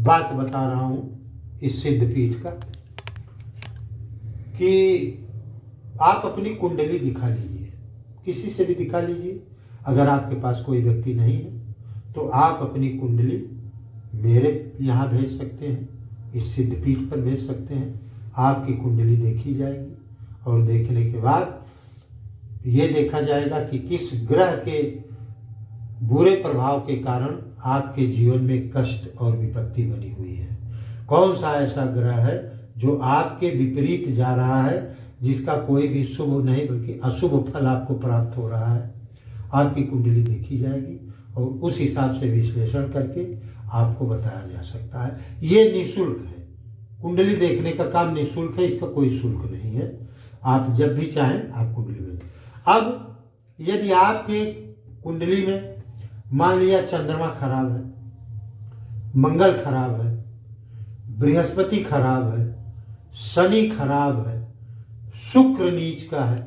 बात बता रहा हूं इस सिद्धपीठ का कि आप अपनी कुंडली दिखा लीजिए, किसी से भी दिखा लीजिए। अगर आपके पास कोई व्यक्ति नहीं है तो आप अपनी कुंडली मेरे यहाँ भेज सकते हैं, इस सिद्धपीठ पर भेज सकते हैं। आपकी कुंडली देखी जाएगी और देखने के बाद ये देखा जाएगा कि किस ग्रह के बुरे प्रभाव के कारण आपके जीवन में कष्ट और विपत्ति बनी हुई है। कौन सा ऐसा ग्रह है जो आपके विपरीत जा रहा है, जिसका कोई भी शुभ नहीं बल्कि अशुभ फल आपको प्राप्त हो रहा है। आपकी कुंडली देखी जाएगी और उस हिसाब से विश्लेषण करके आपको बताया जा सकता है। ये निःशुल्क है, कुंडली देखने का काम निःशुल्क है, इसका कोई शुल्क नहीं है। आप जब भी चाहें आप कुंडली देखें। अब यदि आपके कुंडली में मान लिया चंद्रमा खराब है, मंगल खराब है, बृहस्पति खराब है, शनि खराब है, शुक्र नीच का है,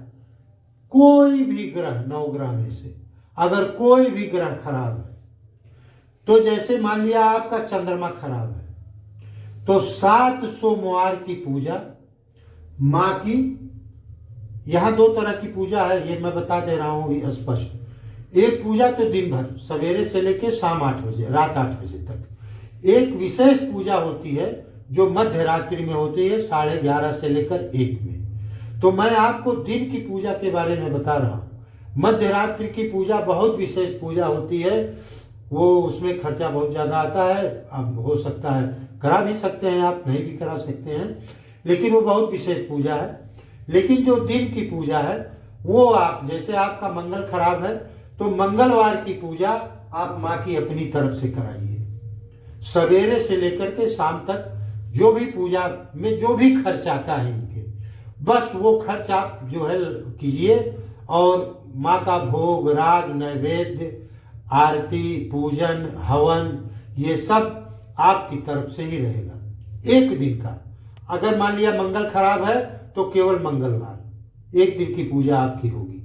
कोई भी ग्रह 9 ग्रह में से अगर कोई भी ग्रह खराब है, तो जैसे मान लिया आपका चंद्रमा खराब है तो 7 सोमवार की पूजा माँ की, यहाँ 2 तरह की पूजा है, ये मैं बता दे रहा हूँ स्पष्ट। एक पूजा तो दिन भर सवेरे से लेकर शाम 8 बजे, रात 8 बजे तक। एक विशेष पूजा होती है जो मध्य रात्रि में होती है 11:30 से लेकर 1 में। तो मैं आपको दिन की पूजा के बारे में बता रहा हूँ। मध्य रात्रि की पूजा बहुत विशेष पूजा होती है, वो उसमें खर्चा बहुत ज़्यादा आता है। अब हो सकता है करा भी सकते हैं, आप नहीं भी करा सकते हैं, लेकिन वो बहुत विशेष पूजा है। लेकिन जो दिन की पूजा है वो आप, जैसे आपका मंगल खराब है तो मंगलवार की पूजा आप माँ की अपनी तरफ से कराइए। सवेरे से लेकर के शाम तक जो भी पूजा में जो भी खर्च आता है इनके, बस वो खर्च आप जो है कीजिए और माँ का भोग, राग, नैवेद्य, आरती, पूजन, हवन, ये सब आपकी तरफ से ही रहेगा। एक दिन का, अगर मान लिया मंगल खराब है तो केवल मंगलवार एक दिन की पूजा आपकी होगी।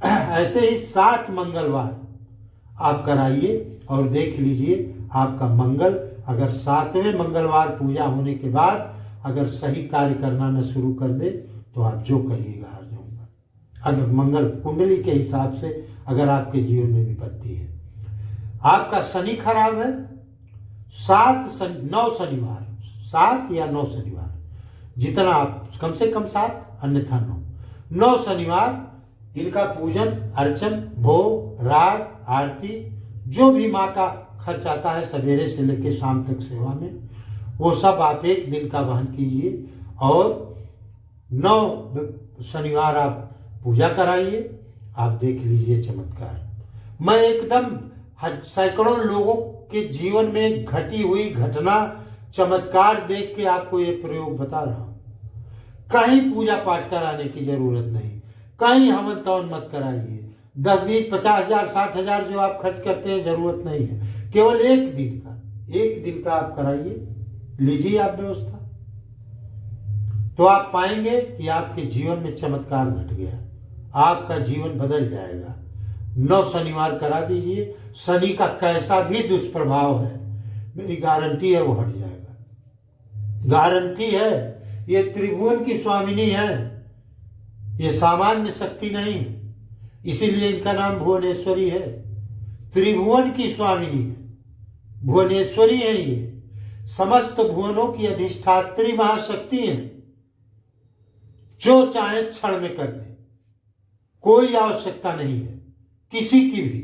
ऐसे ही 7 मंगलवार आप कराइए और देख लीजिए आपका मंगल, अगर 7वें मंगलवार पूजा होने के बाद अगर सही कार्य करना न शुरू कर दे तो आप जो कहिएगा हार जाऊंगा। अगर मंगल कुंडली के हिसाब से अगर आपके जीवन में विपत्ति है, आपका शनि खराब है, 9 शनिवार, 7 या 9 शनिवार, जितना आप कम से कम 7 अन्यथा 9 शनिवार इनका पूजन, अर्चन, भोग, राग, आरती, जो भी माँ का खर्च आता है सवेरे से लेकर शाम तक सेवा में, वो सब आप एक दिन का वहन कीजिए और 9 शनिवार आप पूजा कराइए। आप देख लीजिए चमत्कार। मैं एकदम सैकड़ों लोगों के जीवन में घटी हुई घटना, चमत्कार देख के आपको ये प्रयोग बता रहा हूं। कहीं पूजा पाठ कराने की जरूरत नहीं, कहीं हवन तवन मत कराइए। 10, 20, 50,000, 60,000 जो आप खर्च करते हैं जरूरत नहीं है। केवल एक दिन का आप कराइए, लीजिए आप व्यवस्था, तो आप पाएंगे कि आपके जीवन में चमत्कार घट गया, आपका जीवन बदल जाएगा। 9 शनिवार करा दीजिए। शनि का कैसा भी दुष्प्रभाव है, मेरी गारंटी है वो हट जाएगा, गारंटी है। ये त्रिभुवन की स्वामिनी है, ये सामान्य शक्ति नहीं है, इसीलिए इनका नाम भुवनेश्वरी है। त्रिभुवन की स्वामिनी है, भुवनेश्वरी है, ये समस्त भुवनों की अधिष्ठात्री महाशक्ति है। जो चाहे क्षण में कर दे, कोई आवश्यकता नहीं है किसी की भी।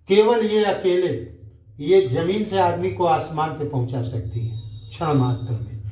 केवल ये अकेले, ये जमीन से आदमी को आसमान पे पहुंचा सकती है क्षण मात्र में।